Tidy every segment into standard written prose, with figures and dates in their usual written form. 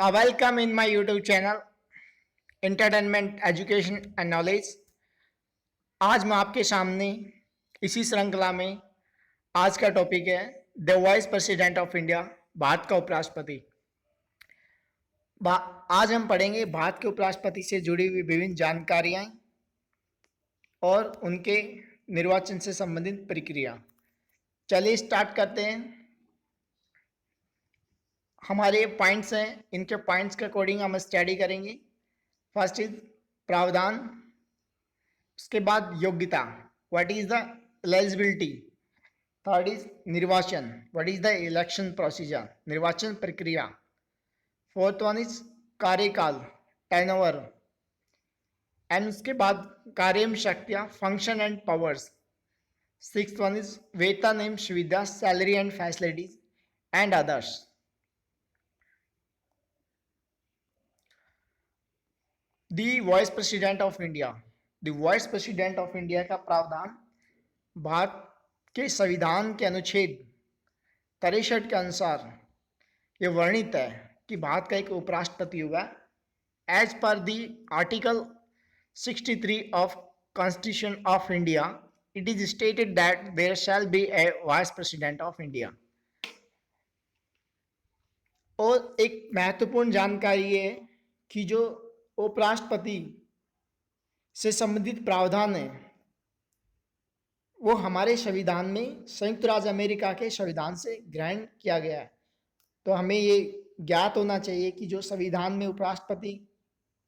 Welcome in my YouTube channel Entertainment, Education and Knowledge। आज मैं आपके सामने इसी श्रृंखला में आज का टॉपिक है the vice president of India, Bharat का उपराष्ट्रपति। आज हम पढ़ेंगे भारत के उपराष्ट्रपति से जुड़ी हुई विभिन्न जानकारियां और उनके निर्वाचन से संबंधित प्रक्रिया। चलिए स्टार्ट करते हैं। हमारे पॉइंट्स हैं, इनके पॉइंट्स के अकॉर्डिंग हम स्टडी करेंगे। फर्स्ट इज प्रावधान, उसके बाद योग्यता, what is the eligibility. Third is निर्वाचन, what is the election procedure, निर्वाचन प्रक्रिया। फोर्थ वन इज कार्यकाल, टर्नओवर, एंड उसके बाद कार्यम शक्तियां, function and powers. Sixth one is वेतन एवं सुविधा, salary and facilities and others. The vice president of India, the vice president of India का प्रावधान भारत के संविधान के अनुच्छेद 63 के अनुसार ये वर्णित है कि भारत का एक उपराष्ट्रपति होगा। As per the article 63 of constitution of India, it is stated that there shall be a vice president of India. और एक महत्वपूर्ण जानकारी है कि जो उपराष्ट्रपति से संबंधित प्रावधान है वो हमारे संविधान में संयुक्त राज्य अमेरिका के संविधान से ग्रहण किया गया है। तो हमें ये ज्ञात होना चाहिए कि जो संविधान में उपराष्ट्रपति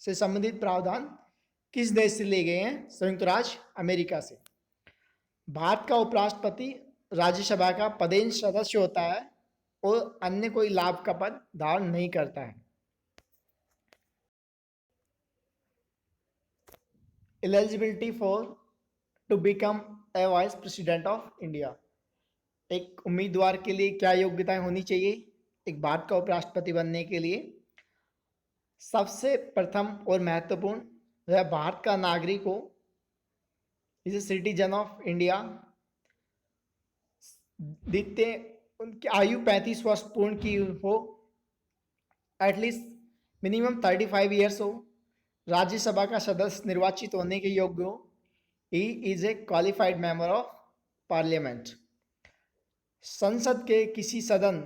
से संबंधित प्रावधान किस देश से ले गए हैं, संयुक्त राज्य अमेरिका से। भारत का उपराष्ट्रपति राज्यसभा का पदेन सदस्य होता है और अन्य कोई लाभ का पद धारण नहीं करता है। Eligibility for to become a vice president of India, एक उम्मीदवार के लिए क्या योग्यताएं होनी चाहिए एक भारत का उपराष्ट्रपति बनने के लिए। सबसे प्रथम और महत्वपूर्ण, वह भारत का नागरिक हो, is a citizen of India. द्वितीय, उनकी आयु 35 वर्ष पूर्ण की हो, एटलीस्ट मिनिमम 35 ईयर्स हो, राज्यसभा का सदस्य निर्वाचित होने के योग्य हो, he is a qualified member of parliament. संसद के किसी सदन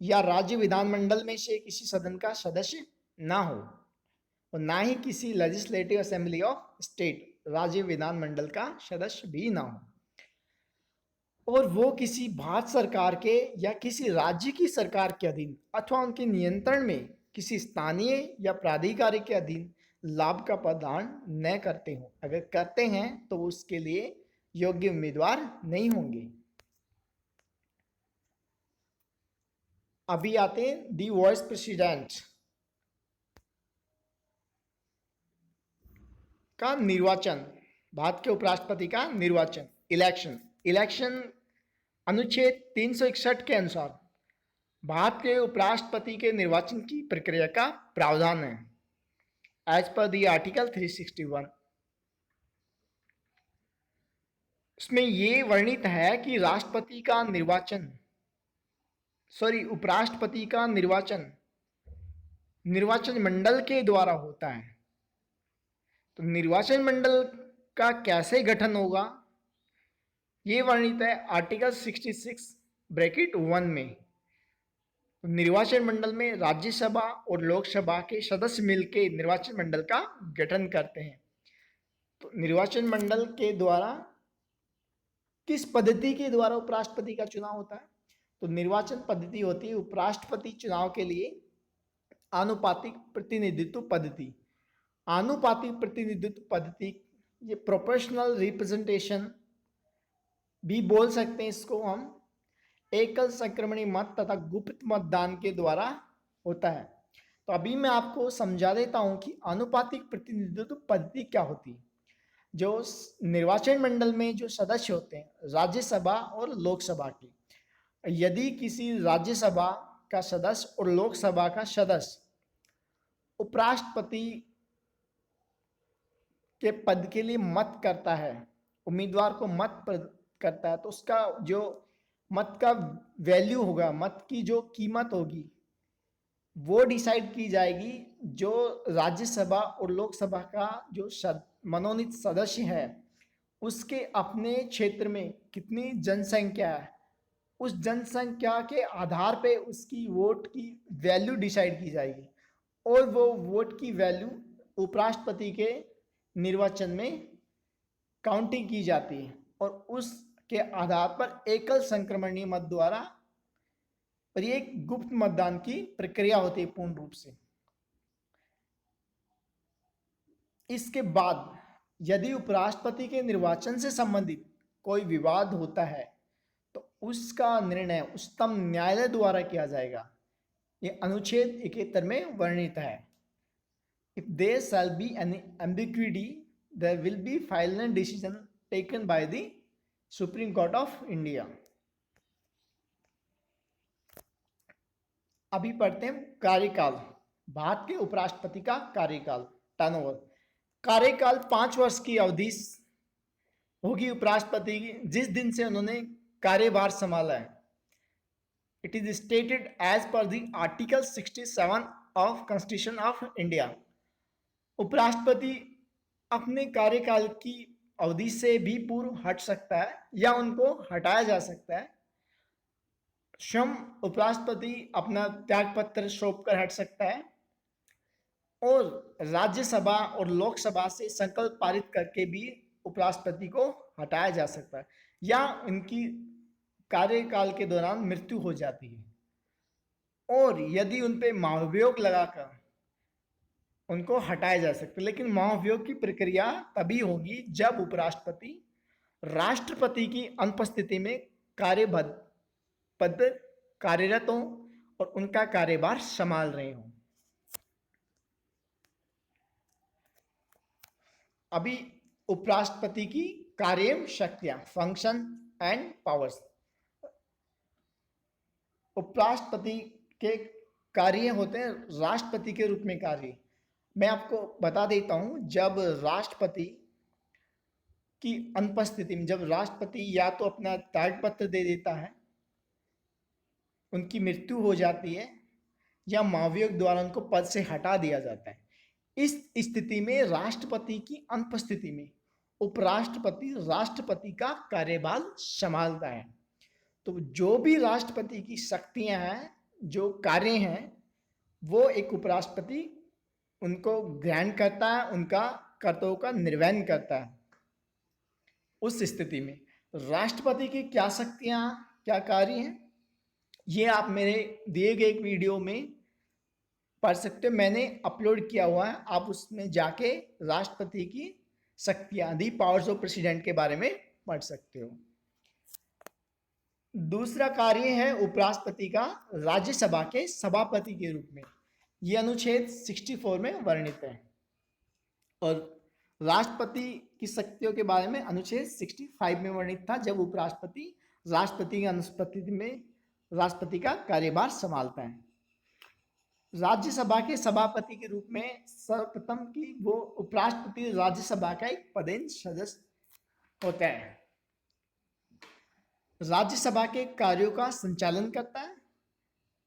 या राज्य विधानमंडल में से किसी सदन का सदस्य ना हो और ना ही किसी लेजिस्लेटिव असेंबली ऑफ स्टेट, राज्य विधानमंडल का सदस्य भी ना हो, और वो किसी भारत सरकार के या किसी राज्य की सरकार के अधीन अथवा उनके नियंत्रण में किसी स्थानीय या प्राधिकारी के अधीन लाभ का पद धारण न करते हो। अगर करते हैं तो उसके लिए योग्य उम्मीदवार नहीं होंगे। अभी आते हैं दी वाइस प्रेसिडेंट का निर्वाचन, भारत के उपराष्ट्रपति का निर्वाचन, इलेक्शन अनुच्छेद 361 के अनुसार भारत के उपराष्ट्रपति के निर्वाचन की प्रक्रिया का प्रावधान है। एज पर दी आर्टिकल 361, इसमें ये वर्णित है कि राष्ट्रपति का निर्वाचन, उपराष्ट्रपति का निर्वाचन निर्वाचन मंडल के द्वारा होता है। तो निर्वाचन मंडल का कैसे गठन होगा ये वर्णित है आर्टिकल 66 ब्रैकेट 1 में। तो निर्वाचन मंडल में राज्यसभा और लोकसभा के सदस्य मिलकर निर्वाचन मंडल का गठन करते हैं। तो निर्वाचन मंडल के द्वारा किस पद्धति के द्वारा उपराष्ट्रपति का चुनाव होता है, तो निर्वाचन पद्धति होती है उपराष्ट्रपति चुनाव के लिए आनुपातिक प्रतिनिधित्व पद्धति। आनुपातिक प्रतिनिधित्व पद्धति, ये प्रोपोर्शनल रिप्रेजेंटेशन भी बोल सकते हैं इसको हम, एकल संक्रमणी मत तथा गुप्त मतदान के द्वारा होता है। तो अभी मैं आपको समझा देता हूं कि आनुपातिक प्रतिनिधित्व पद्धति क्या होती है। जो निर्वाचन मंडल में जो सदस्य होते हैं राज्यसभा और लोकसभा के, यदि किसी राज्यसभा का सदस्य और लोकसभा का सदस्य उपराष्ट्रपति के पद के लिए मत करता है, उम्मीदवार को मत करता है, तो उसका जो मत का वैल्यू होगा, मत की जो कीमत होगी, वो डिसाइड की जाएगी जो राज्यसभा और लोकसभा का जो मनोनीत सदस्य है उसके अपने क्षेत्र में कितनी जनसंख्या है, उस जनसंख्या के आधार पे उसकी वोट की वैल्यू डिसाइड की जाएगी और वो वोट की वैल्यू उपराष्ट्रपति के निर्वाचन में काउंटिंग की जाती है और उसके आधार पर एकल संक्रमणीय मत द्वारा, और ये एक गुप्त मतदान की प्रक्रिया होती है पूर्ण रूप से। इसके बाद यदि उपराष्ट्रपति के निर्वाचन से संबंधित कोई विवाद होता है तो उसका निर्णय उच्चतम न्यायालय द्वारा किया जाएगा। ये अनुच्छेद 71 में वर्णित है। If there shall be any ambiguity there will be final decision taken by the supreme court of India. अभी पढ़ते हैं कार्यकाल, भारत के उपराष्ट्रपति का कार्यकाल, टर्नओवर। कार्यकाल 5 वर्ष की अवधि होगी उपराष्ट्रपति की जिस दिन से उन्होंने कार्यभार संभाला है। It is stated as per the article 67 of constitution of India. उपराष्ट्रपति अपने कार्यकाल की अवधि से भी पूर्व हट सकता है या उनको हटाया जा सकता है। स्वयं उपराष्ट्रपति अपना त्याग पत्र सौंप कर हट सकता है और राज्यसभा और लोकसभा से संकल्प पारित करके भी उपराष्ट्रपति को हटाया जा सकता है या उनकी कार्यकाल के दौरान मृत्यु हो जाती है और यदि उन पे महाभियोग लगाकर उनको हटाया जा सकता है। लेकिन महाभियोग की प्रक्रिया तभी होगी जब उपराष्ट्रपति राष्ट्रपति की अनुपस्थिति में पद कार्यरत हों और उनका कार्यभार संभाल रहे हों। अभी उपराष्ट्रपति की कार्य शक्तियां, फंक्शन एंड पावर्स। उपराष्ट्रपति के कार्य होते हैं राष्ट्रपति के रूप में कार्य। मैं आपको बता देता हूं, जब राष्ट्रपति की अनुपस्थिति में जब राष्ट्रपति या तो अपना त्यागपत्र दे देता है, उनकी मृत्यु हो जाती है या महाभियोग द्वारा उनको पद से हटा दिया जाता है, इस स्थिति में राष्ट्रपति की अनुपस्थिति में उपराष्ट्रपति राष्ट्रपति का कार्यभार संभालता है। तो जो भी राष्ट्रपति की शक्तियां हैं, जो कार्य हैं, वो एक उपराष्ट्रपति उनको ग्रहण करता है, उनका कर्तव्यों का निर्वहन करता है। उस स्थिति में राष्ट्रपति की क्या शक्तियां, क्या कार्य हैं, ये आप मेरे दिए गए एक वीडियो में पढ़ सकते हो। मैंने अपलोड किया हुआ है, आप उसमें जाके राष्ट्रपति की शक्तियां, दी पावर्स ऑफ प्रेसिडेंट के बारे में पढ़ सकते हो। दूसरा कार्य है उपराष्ट्रपति का राज्यसभा के सभापति के रूप में। यह अनुच्छेद 64 में वर्णित है और राष्ट्रपति की शक्तियों के बारे में अनुच्छेद 65 में वर्णित था, जब उपराष्ट्रपति राष्ट्रपति की अनुपस्थिति में राष्ट्रपति का कार्यभार संभालता है। राज्यसभा के सभापति के रूप में सर्वप्रथम की वो उपराष्ट्रपति राज्यसभा का एक पदेन सदस्य होता है। राज्यसभा के कार्यों का संचालन करता है,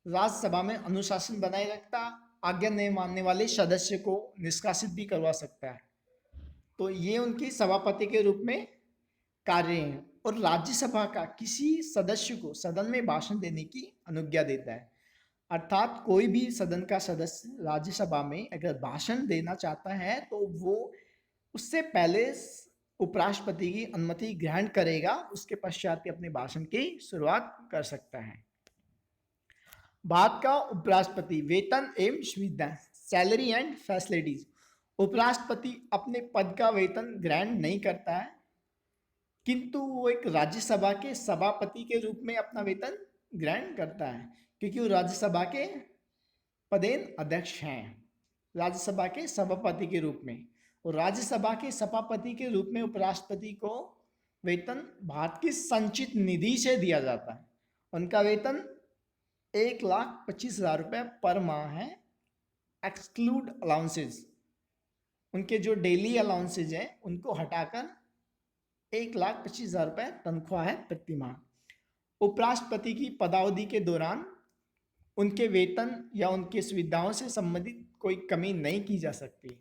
राज्यसभा में अनुशासन बनाए रखता, आज्ञा नहीं मानने वाले सदस्य को निष्कासित भी करवा सकता है। तो ये उनकी सभापति के रूप में कार्य हैं और राज्यसभा का किसी सदस्य को सदन में भाषण देने की अनुज्ञा देता है। अर्थात कोई भी सदन का सदस्य राज्यसभा में अगर भाषण देना चाहता है तो वो उससे पहले उपराष्ट्रपति की अनुमति ग्रहण करेगा, उसके पश्चात अपने भाषण की शुरुआत कर सकता है। भारत का उपराष्ट्रपति वेतन एवं सुविधा, सैलरी एंड फैसिलिटीज। उपराष्ट्रपति अपने पद का वेतन ग्रहण नहीं करता है, किंतु वो एक राज्यसभा के सभापति के रूप में अपना वेतन ग्रहण करता है, क्योंकि वो राज्यसभा के पदेन अध्यक्ष हैं, राज्यसभा के सभापति के रूप में। और राज्यसभा के सभापति के रूप में उपराष्ट्रपति को वेतन भारत की संचित निधि से दिया जाता है। उनका वेतन 1,25,000 रुपये पर माह है, एक्सक्लूड अलाउंसेज। उनके जो डेली अलाउंसेज हैं उनको हटाकर 1,25,000 रुपये तनख्वाह है प्रति माह। उपराष्ट्रपति की पदावधि के दौरान उनके वेतन या उनकी सुविधाओं से संबंधित कोई कमी नहीं की जा सकती।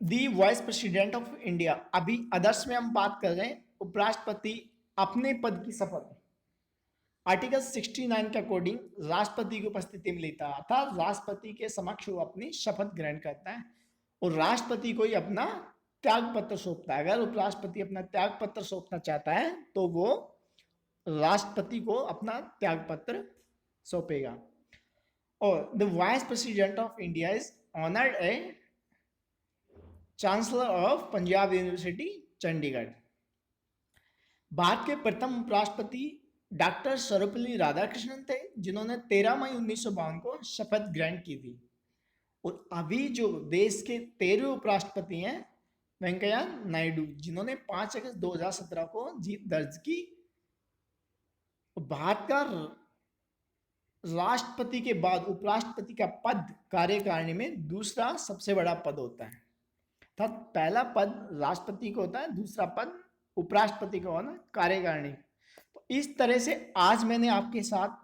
दी वाइस प्रेसिडेंट ऑफ इंडिया, अभी अदर्स में हम बात कर रहे हैं। उपराष्ट्रपति अपने पद की शपथ आर्टिकल 69 के अकॉर्डिंग राष्ट्रपति की उपस्थिति में लेता है, अर्थात राष्ट्रपति के समक्ष वो अपनी शपथ ग्रहण करता है और राष्ट्रपति को ही अपना त्याग पत्र सौंपता है। अगर उपराष्ट्रपति अपना त्याग पत्र सौंपना चाहता है तो वो राष्ट्रपति को अपना त्याग पत्र सौंपेगा। और the vice president of India is honoured A chancellor of Punjab university Chandigarh. Bharat के प्रथम उपराष्ट्रपति डॉक्टर सर्वपल्ली राधाकृष्णन थे, जिन्होंने 13 मई 1952 को शपथ ग्रहण की थी। और अभी जो देश के 13वें उपराष्ट्रपति हैं वेंकैया नायडू, जिन्होंने 5 अगस्त 2017 को जीत दर्ज की। भारत का राष्ट्रपति के बाद उपराष्ट्रपति का पद कार्यकारिणी में दूसरा सबसे बड़ा पद होता है। अर्थात पहला पद राष्ट्रपति को होता है, दूसरा पद उपराष्ट्रपति को होना कार्यकारिणी। तो इस तरह से आज मैंने आपके साथ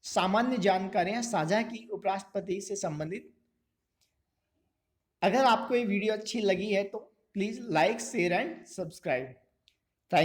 सामान्य जानकारियां साझा की उपराष्ट्रपति से संबंधित। अगर आपको ये वीडियो अच्छी लगी है तो please like, share and subscribe.